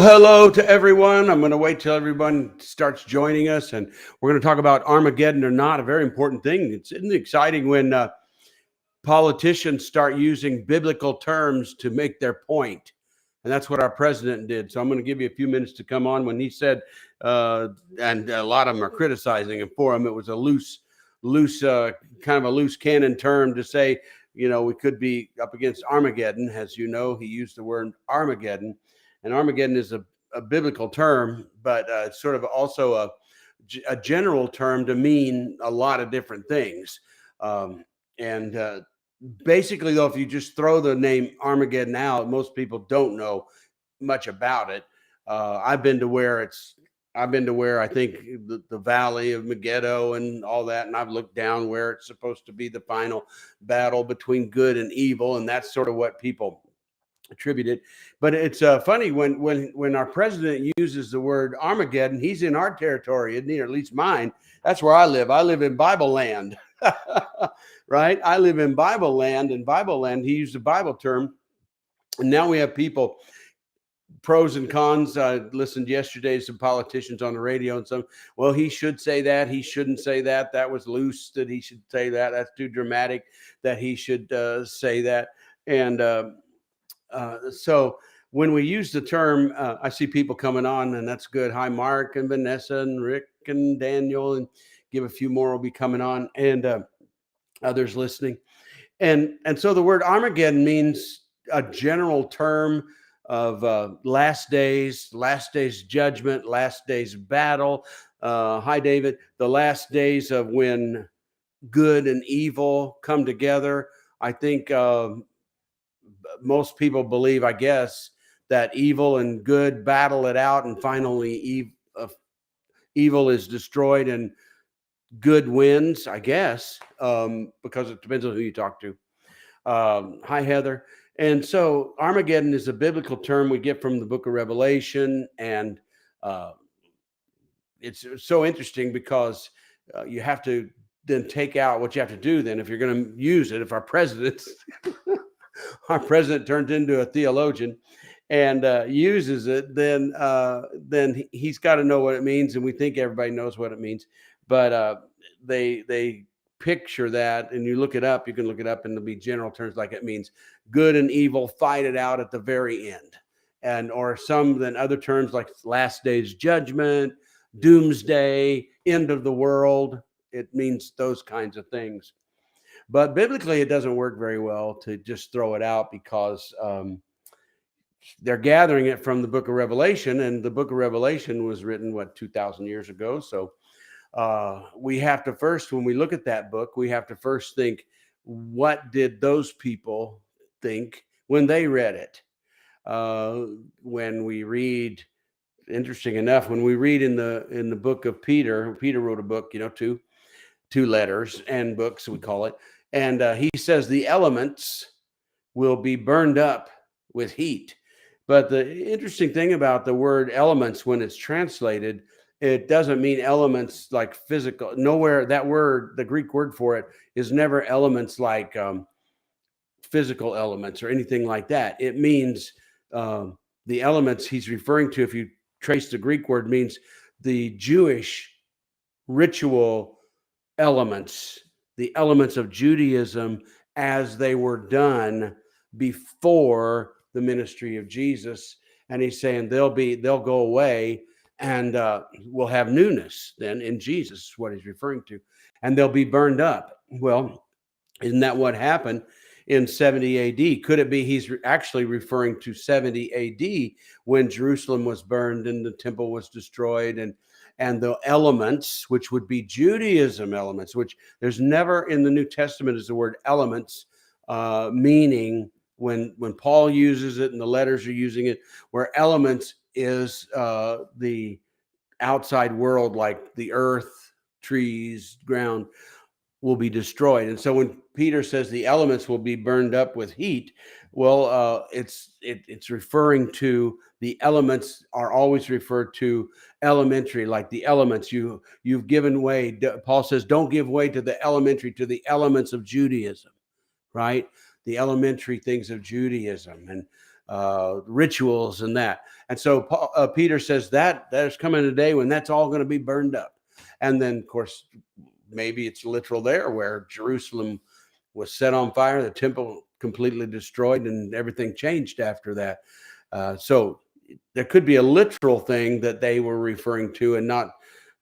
Hello to everyone. I'm going to wait till everyone starts joining us, and we're going to talk about Armageddon or not, a very important thing. Isn't it exciting when politicians start using biblical terms to make their point? And that's what our president did. So I'm going to give you a few minutes to come on when he said, and a lot of them are criticizing him for him. It was a kind of a loose cannon term to say, we could be up against Armageddon. As you know, he used the word Armageddon. And Armageddon is a biblical term, but it's sort of also a general term to mean a lot of different things. And basically, though, if you just throw the name Armageddon out, most people don't know much about it. I've been to where I think the valley of Megiddo and all that, and I've looked down where it's supposed to be the final battle between good and evil, and that's sort of what people attributed. But it's funny when our president uses the word Armageddon, he's in our territory, isn't he? Or at least mine. That's where I live. I live in Bible land, right? I live in Bible land. In Bible land, he used a Bible term, and now we have people. Pros and cons. I listened yesterday to some politicians on the radio and some, well, he should say that. He shouldn't say that. That was loose that he should say that. That's too dramatic that he should say that. And so when we use the term, I see people coming on, and that's good. Hi, Mark and Vanessa and Rick and Daniel, and give a few more will be coming on, and others listening. And so the word Armageddon means a general term of last days judgment, last days battle. Hi, David. The last days of when good and evil come together. I think most people believe, I guess, that evil and good battle it out, and finally evil is destroyed and good wins, I guess, because it depends on who you talk to. Hi, Heather. And so Armageddon is a biblical term we get from the book of Revelation, and it's so interesting because you have to then take out what you have to do then if you're going to use it. If our president turns into a theologian and uses it, then he's got to know what it means, and we think everybody knows what it means, but they picture that, and you look it up. You can look it up, and it'll be general terms like it means good and evil fight it out at the very end, and or some then other terms like last day's judgment, doomsday, end of the world. It means those kinds of things. But biblically, it doesn't work very well to just throw it out because they're gathering it from the book of Revelation, and the book of Revelation was written, 2,000 years ago. So we have to first, when we look at that book, we have to first think, what did those people think when they read it? When we read, interesting enough, when we read in the book of Peter wrote a book, two letters and books, we call it. And he says the elements will be burned up with heat. But the interesting thing about the word elements, when it's translated, it doesn't mean elements like physical. Nowhere that word, the Greek word for it, is never elements like physical elements or anything like that. It means the elements he's referring to, if you trace the Greek word, means the Jewish ritual elements, the elements of Judaism as they were done before the ministry of Jesus. And he's saying they'll go away, and we'll have newness then in Jesus, is what he's referring to. And they'll be burned up. Well, isn't that what happened in 70 AD? Could it be he's actually referring to 70 AD when Jerusalem was burned and the temple was destroyed, and the elements, which would be Judaism elements, which there's never in the New Testament is the word elements, meaning when Paul uses it and the letters are using it, where elements is the outside world like the earth, trees, ground will be destroyed. And so when Peter says the elements will be burned up with heat, well, it's referring to the elements are always referred to elementary, like the elements you've given way. Paul says, don't give way to the elementary, to the elements of Judaism, right? The elementary things of Judaism and rituals and that. And so Peter says that there's coming a day when that's all going to be burned up. And then, of course, maybe it's literal there where Jerusalem was set on fire, the temple completely destroyed, and everything changed after that. So there could be a literal thing that they were referring to,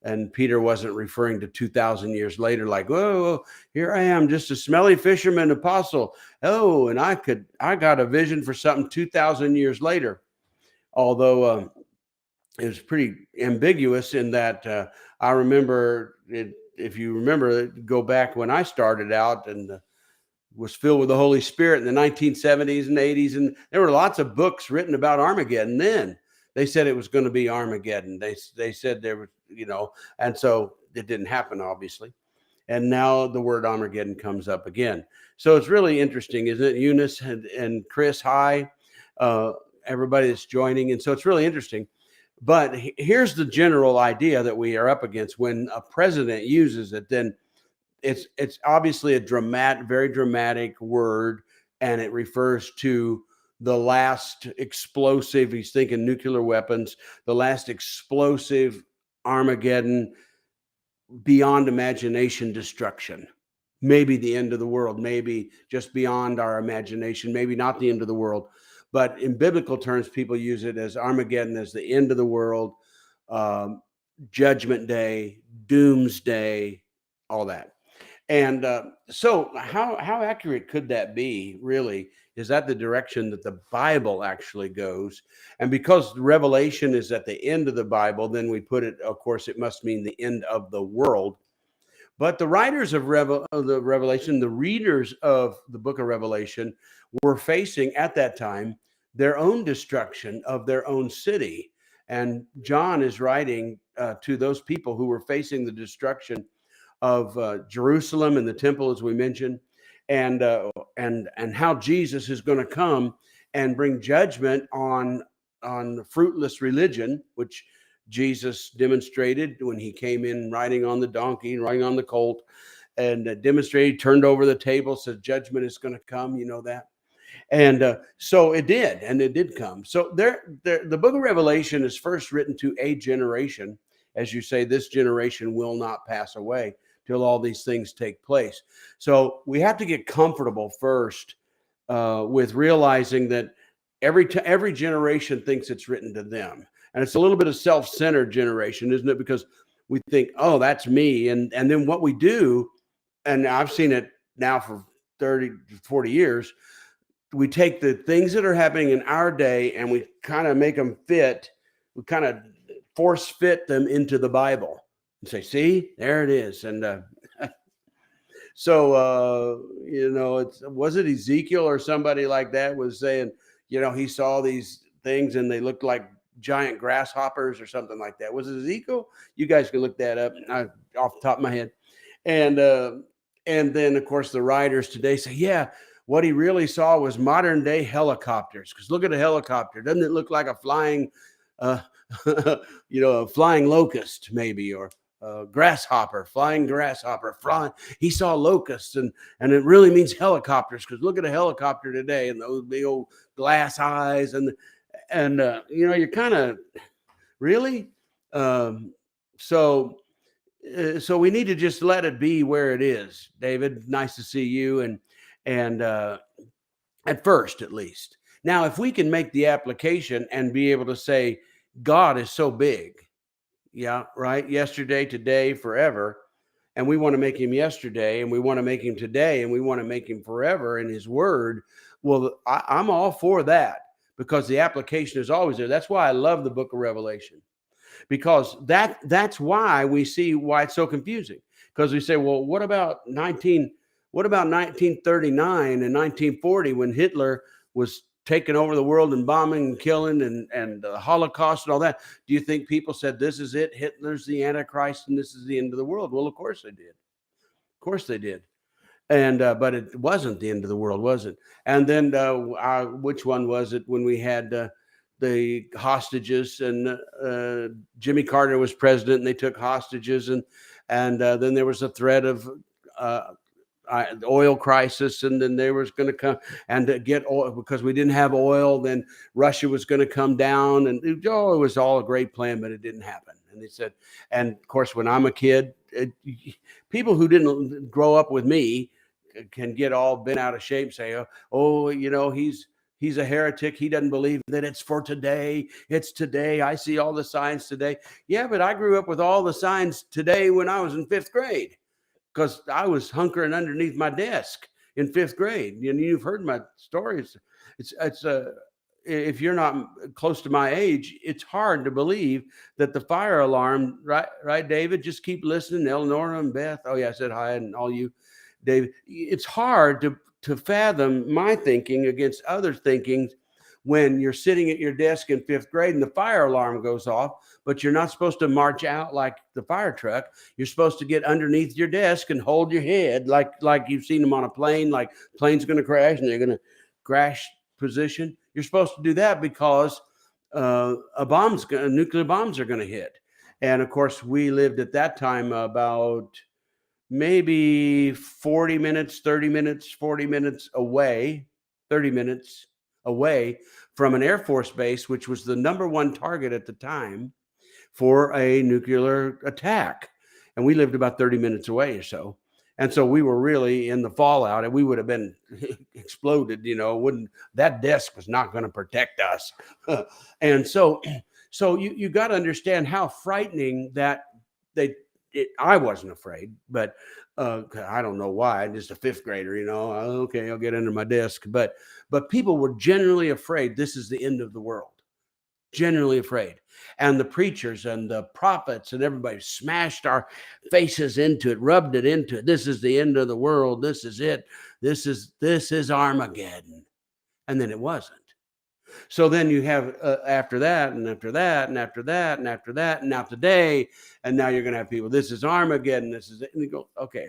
and Peter wasn't referring to 2,000 years later, like, whoa, here I am, just a smelly fisherman apostle. Oh, and I got a vision for something 2,000 years later. Although it was pretty ambiguous in that I remember it. If you remember, go back when I started out and was filled with the Holy Spirit in the 1970s and 80s, and there were lots of books written about Armageddon. Then they said it was going to be Armageddon. They said there was, and so it didn't happen, obviously. And now the word Armageddon comes up again. So it's really interesting, isn't it? Eunice and Chris, hi, everybody that's joining. And so it's really interesting. But here's the general idea that we are up against when a president uses it. Then it's obviously a very dramatic word, and it refers to the last explosive. He's thinking nuclear weapons, the last explosive Armageddon, beyond imagination destruction. Maybe the end of the world, maybe just beyond our imagination, maybe not the end of the world. But in biblical terms, people use it as Armageddon as the end of the world, judgment day, doomsday, all that. And so how accurate could that be, really? Is that the direction that the Bible actually goes? And because Revelation is at the end of the Bible, then we put it, of course, it must mean the end of the world. But the writers of the Revelation, the readers of the book of Revelation, were facing at that time their own destruction of their own city. And John is writing to those people who were facing the destruction of Jerusalem and the temple, as we mentioned, and how Jesus is going to come and bring judgment on fruitless religion, which Jesus demonstrated when he came in riding on the donkey and riding on the colt, and demonstrated, turned over the table, said judgment is going to come. You know that. And so it did, and it did come. So the book of Revelation is first written to a generation. As you say, this generation will not pass away till all these things take place. So we have to get comfortable first with realizing that every generation thinks it's written to them. And it's a little bit of self-centered generation, isn't it? Because we think, oh, that's me. And then what we do, and I've seen it now for 30, 40 years, we take the things that are happening in our day and we kind of make them fit. We kind of force fit them into the Bible and say, see, there it is. And so, was it Ezekiel or somebody like that was saying, he saw these things and they looked like giant grasshoppers or something like that. Was it Ezekiel? You guys can look that up off the top of my head. And then, of course, the writers today say, yeah, what he really saw was modern day helicopters. Because look at a helicopter. Doesn't it look like a flying, a flying locust maybe, or grasshopper, flying grasshopper, flying. He saw locusts, and it really means helicopters. Because look at a helicopter today and those big old glass eyes, and you're kind of really. So we need to just let it be where it is. David, nice to see you, and at first, at least. Now, if we can make the application and be able to say, God is so big, yeah, right? Yesterday, today, forever. And we want to make him yesterday, and we want to make him today, and we want to make him forever in his word. Well, I'm all for that, because the application is always there. That's why I love the book of Revelation, because that's why we see why it's so confusing. Because we say, well, what about 1939 and 1940 when Hitler was taking over the world and bombing and killing and the Holocaust and all that, do you think people said, this is it? Hitler's the Antichrist and this is the end of the world? Well, of course they did. Of course they did. And but it wasn't the end of the world, was it? And then which one was it when we had the hostages and Jimmy Carter was president and they took hostages and then there was a threat of the oil crisis, and then they was going to come and to get oil because we didn't have oil. Then Russia was going to come down, and it was all a great plan, but it didn't happen. And they said, and of course, when I'm a kid, people who didn't grow up with me can get all bent out of shape, say, oh, he's a heretic. He doesn't believe that it's for today. It's today. I see all the signs today. Yeah, but I grew up with all the signs today when I was in 5th grade, because I was hunkering underneath my desk in 5th grade. You've heard my stories. It's if you're not close to my age, it's hard to believe that the fire alarm, right, David? Just keep listening, Eleanor and Beth. Oh yeah, I said hi, and all you, David. It's hard to fathom my thinking against other thinking when you're sitting at your desk in 5th grade and the fire alarm goes off, but you're not supposed to march out like the fire truck. You're supposed to get underneath your desk and hold your head like you've seen them on a plane, like plane's going to crash and they're going to crash position. You're supposed to do that because nuclear bombs are going to hit. And of course, we lived at that time about maybe 40 minutes, 30 minutes, 40 minutes away, 30 minutes away from an Air Force base, which was the #1 target at the time for a nuclear attack. And we lived about 30 minutes away or so. And so we were really in the fallout, and we would have been exploded, that desk was not going to protect us. And so you got to understand how frightening that I wasn't afraid, but I don't know why. I'm just a 5th grader, okay, I'll get under my desk. But people were generally afraid this is the end of the world, generally afraid. And the preachers and the prophets and everybody smashed our faces into it, rubbed it into it. This is the end of the world. This is it. This is Armageddon. And then it wasn't. So then you have after that and after that and after that and after that and now today, and now you're going to have people, this is Armageddon, this is it. And you go, okay.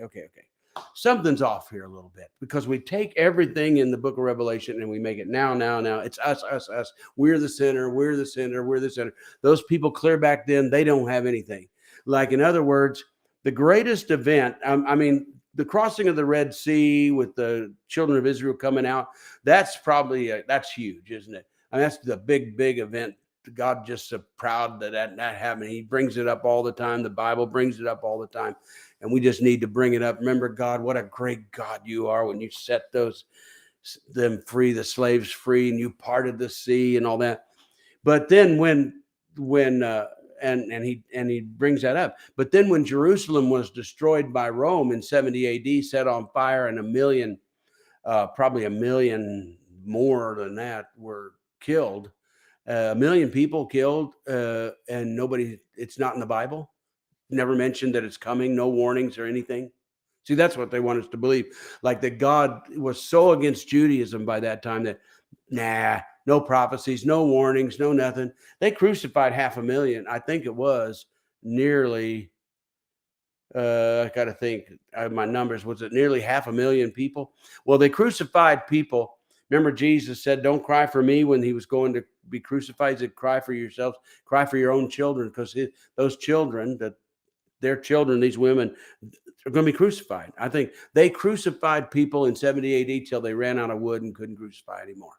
Something's off here a little bit, because we take everything in the book of Revelation and we make it now. It's us. We're the center. Those people clear back then, they don't have anything. Like, in other words, the greatest event, I mean, the crossing of the Red Sea with the children of Israel coming out, that's probably, that's huge, isn't it? I mean, that's the big event. God just so proud that happened. He brings it up all the time. The Bible brings it up all the time. And we just need to bring it up. Remember, God, what a great God you are when you set them free, the slaves free, and you parted the sea and all that. But then when he brings that up. But then when Jerusalem was destroyed by Rome in 70 AD, set on fire, and probably a million more than that were killed, 1 million people killed, and it's not in the Bible. Never mentioned that it's coming, no warnings or anything. See, that's what they want us to believe. Like that God was so against Judaism by that time that, no prophecies, no warnings, no nothing. They crucified 500,000. I think it was nearly, I got to think, my numbers, was it nearly 500,000 people? Well, they crucified people. Remember, Jesus said, don't cry for me when he was going to be crucified. He said, cry for yourselves, cry for your own children, because those children, their children, these women, are going to be crucified. I think they crucified people in 70 AD till they ran out of wood and couldn't crucify anymore.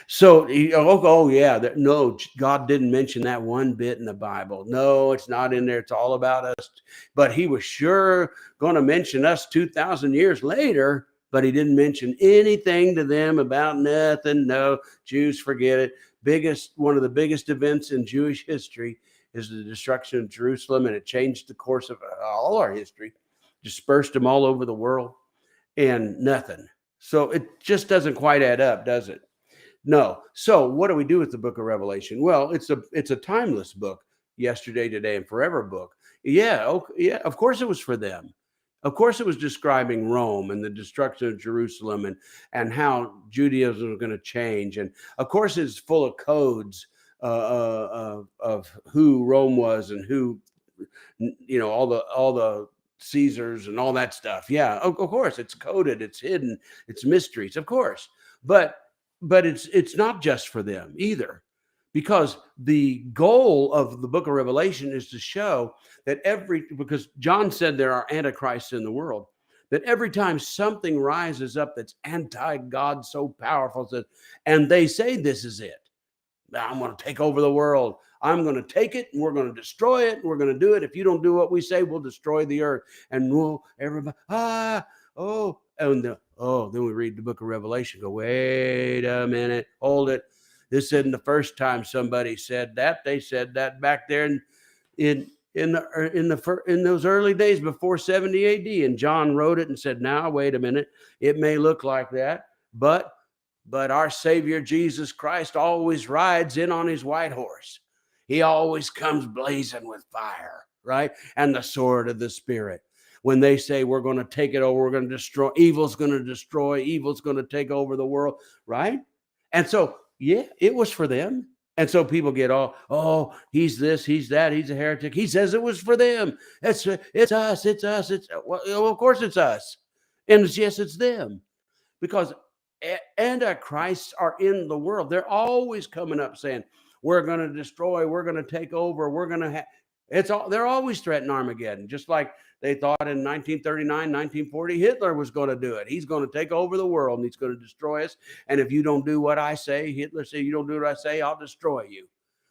So, no, God didn't mention that one bit in the Bible. No, it's not in there. It's all about us. But he was sure going to mention us 2,000 years later, but he didn't mention anything to them about nothing. No, Jews, forget it. One of the biggest events in Jewish history is the destruction of Jerusalem, and it changed the course of all our history, dispersed them all over the world, and nothing. So it just doesn't quite add up, does it? No. So what do we do with the book of Revelation? Well, it's a timeless book, yesterday, today, and forever book. Yeah, okay, yeah, of course it was for them. Of course, it was describing Rome and the destruction of Jerusalem and how Judaism was going to change. And of course, it's full of codes of who Rome was and who, all the Caesars and all that stuff. Yeah, of course, it's coded, it's hidden, it's mysteries, of course. But it's not just for them either, because the goal of the book of Revelation is to show that because John said there are antichrists in the world, that every time something rises up that's anti-God, so powerful, and they say this is it, I'm going to take over the world, I'm going to take it and we're going to destroy it and we're going to do it. If you don't do what we say, we'll destroy the earth. And everybody, then we read the book of Revelation, go, wait a minute, hold it. This isn't the first time somebody said that. They said that back there in those early days before 70 AD. And John wrote it and said, now, wait a minute. It may look like that, but our Savior Jesus Christ always rides in on his white horse. He always comes blazing with fire, right? And the sword of the Spirit. When they say we're going to take it over, we're going to destroy, evil's going to destroy, evil's going to take over the world, right? And so, yeah, it was for them. And so people get he's this, he's that, he's a heretic. He says it was for them. It's us. Well, of course it's us. And it's them. Because antichrists are in the world. They're always coming up saying, we're going to destroy, we're going to take over, we're going to they're always threatening Armageddon, just like they thought in 1939, 1940, Hitler was going to do it. He's going to take over the world and he's going to destroy us. And if you don't do what I say, Hitler said, you don't do what I say, I'll destroy you.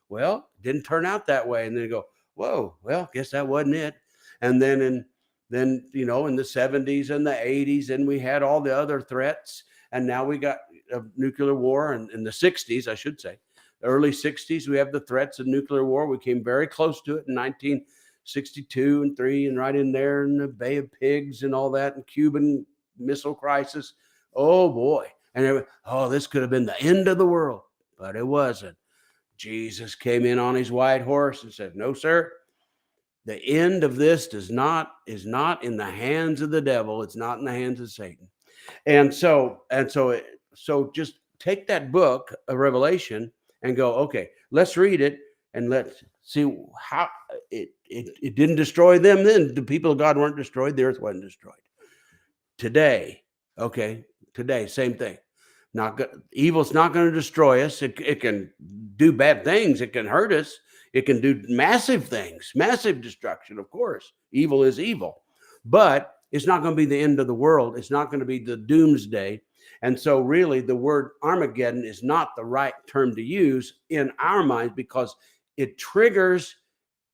Well, it didn't turn out that way. And then you go, whoa, well, guess that wasn't it. And then in the 70s and the 80s, and we had all the other threats. And now we got a nuclear war, and in the 60s, I should say. Early 60s, we have the threats of nuclear war. We came very close to it in 1962 and 3, and right in there in the Bay of Pigs and all that, and Cuban Missile Crisis. Oh boy. And this could have been the end of the world, but it wasn't. Jesus came in on his white horse and said, no, sir, the end of this is not in the hands of the devil. It's not in the hands of Satan. And so just take that book of Revelation and go, okay, let's read it and let's see how it didn't destroy them then. The people of God weren't destroyed. The earth wasn't destroyed. Today, same thing. Evil's not going to destroy us. It can do bad things. It can hurt us. It can do massive things, massive destruction, of course. Evil is evil. But it's not going to be the end of the world. It's not going to be the doomsday. And so really the word Armageddon is not the right term to use in our minds, because it triggers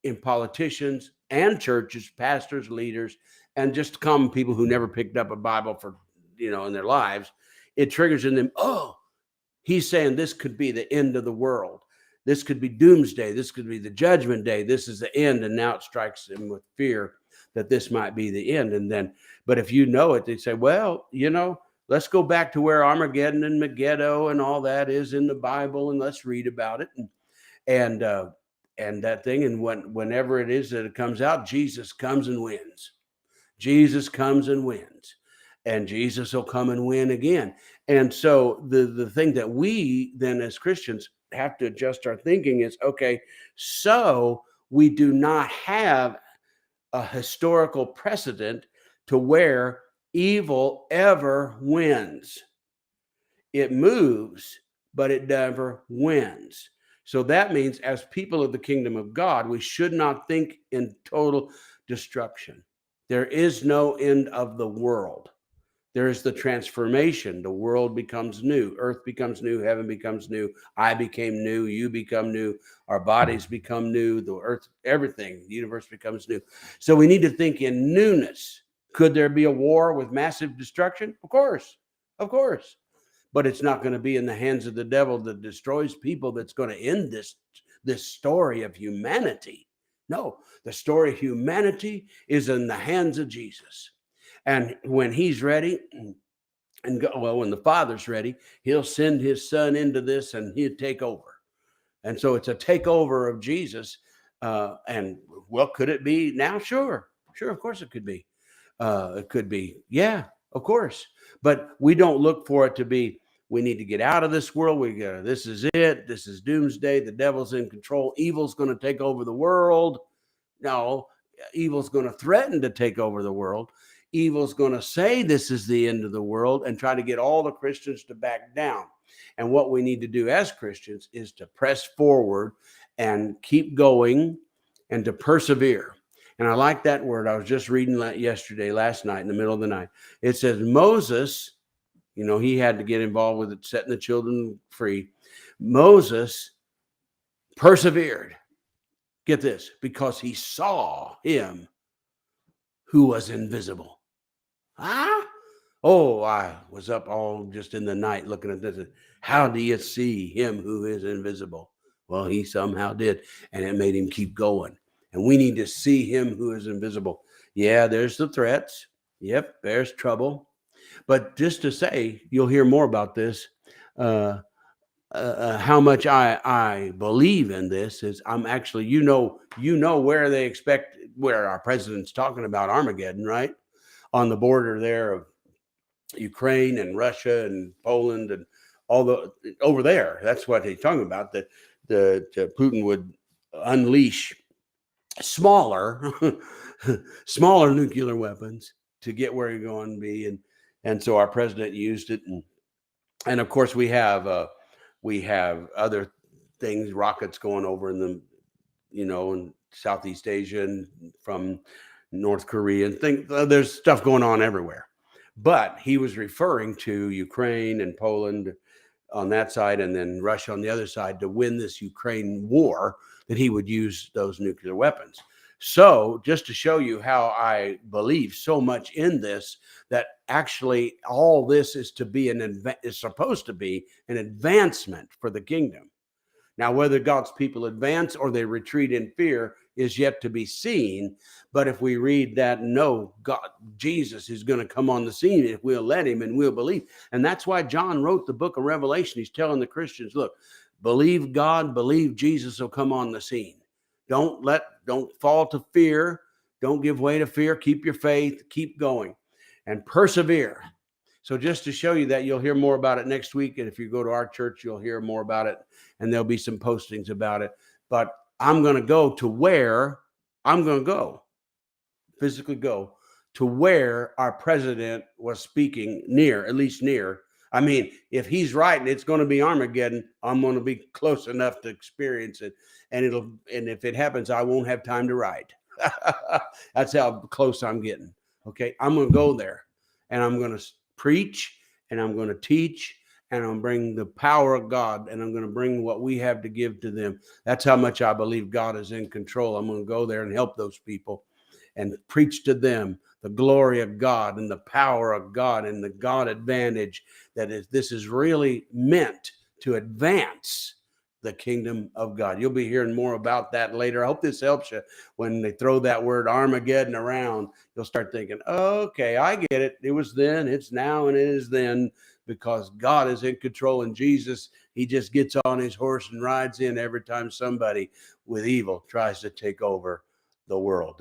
in politicians and churches, pastors, leaders, and just common people who never picked up a Bible for, in their lives. It triggers in them, he's saying this could be the end of the world. This could be doomsday. This could be the judgment day. This is the end. And now it strikes them with fear that this might be the end. But if you know it, they say, well, let's go back to where Armageddon and Megiddo and all that is in the Bible, and let's read about it and that thing. And whenever it is that it comes out, Jesus comes and wins. Jesus comes and wins, and Jesus will come and win again. And so the thing that we then as Christians have to adjust our thinking is, okay, so we do not have a historical precedent to where evil ever wins. It moves, but it never wins. So that means as people of the kingdom of God, we should not think in total destruction. There is no end of the world. There is the transformation. The world becomes new. Earth becomes new. Heaven becomes new. I became new. You become new. Our bodies become new. The earth, everything, the universe becomes new. So we need to think in newness. Could there be a war with massive destruction? Of course. But it's not going to be in the hands of the devil that destroys people that's going to end this story of humanity. No, the story of humanity is in the hands of Jesus. And when he's ready, when the Father's ready, he'll send his Son into this and he'll take over. And so it's a takeover of Jesus. And well, could it be now? Sure, of course it could be. It could be, yeah, of course. But we don't look for it to be, we need to get out of this world. This is it. This is doomsday. The devil's in control. Evil's going to take over the world. No, evil's going to threaten to take over the world. Evil's going to say this is the end of the world and try to get all the Christians to back down. And what we need to do as Christians is to press forward and keep going and to persevere. And I like that word. I was just reading that last night, in the middle of the night. It says Moses, he had to get involved with it, setting the children free. Moses persevered. Get this, because he saw him who was invisible. Oh, I was up all just in the night looking at this. How do you see him who is invisible? Well, he somehow did, and it made him keep going. And we need to see him who is invisible. Yeah, there's the threats. Yep, there's trouble. But just to say, you'll hear more about this. How much I believe in this is I'm actually, where our president's talking about Armageddon, right? On the border there of Ukraine and Russia and Poland and over there. That's what he's talking about, that Putin would unleash smaller nuclear weapons to get where you're going to be. And so our president used it. And of course we have other things, rockets going over in in Southeast Asia and from North Korea and there's stuff going on everywhere. But he was referring to Ukraine and Poland on that side and then Russia on the other side to win this Ukraine war, that he would use those nuclear weapons. So just to show you how I believe so much in this, that actually all this is supposed to be an advancement for the kingdom. Now, whether God's people advance or they retreat in fear is yet to be seen. But if we read that, no, Jesus is going to come on the scene if we'll let him and we'll believe. And that's why John wrote the book of Revelation. He's telling the Christians, look, believe God, believe Jesus will come on the scene. Don't fall to fear. Don't give way to fear. Keep your faith, keep going and persevere. So just to show you that, you'll hear more about it next week. And if you go to our church, you'll hear more about it. And there'll be some postings about it. But I'm going to go to where I'm going to go, physically go to where our president was speaking at least near. I mean, if he's right and it's going to be Armageddon, I'm going to be close enough to experience it. And if it happens, I won't have time to write. That's how close I'm getting. Okay. I'm going to go there and I'm going to preach and I'm going to teach and I'm going to bring the power of God and I'm going to bring what we have to give to them. That's how much I believe God is in control. I'm going to go there and help those people and preach to them the glory of God and the power of God and the God advantage this is really meant to advance the kingdom of God. You'll be hearing more about that later. I hope this helps you. When they throw that word Armageddon around, you'll start thinking, okay, I get it. It was then, it's now, and it is then, because God is in control. And Jesus, he just gets on his horse and rides in every time somebody with evil tries to take over the world.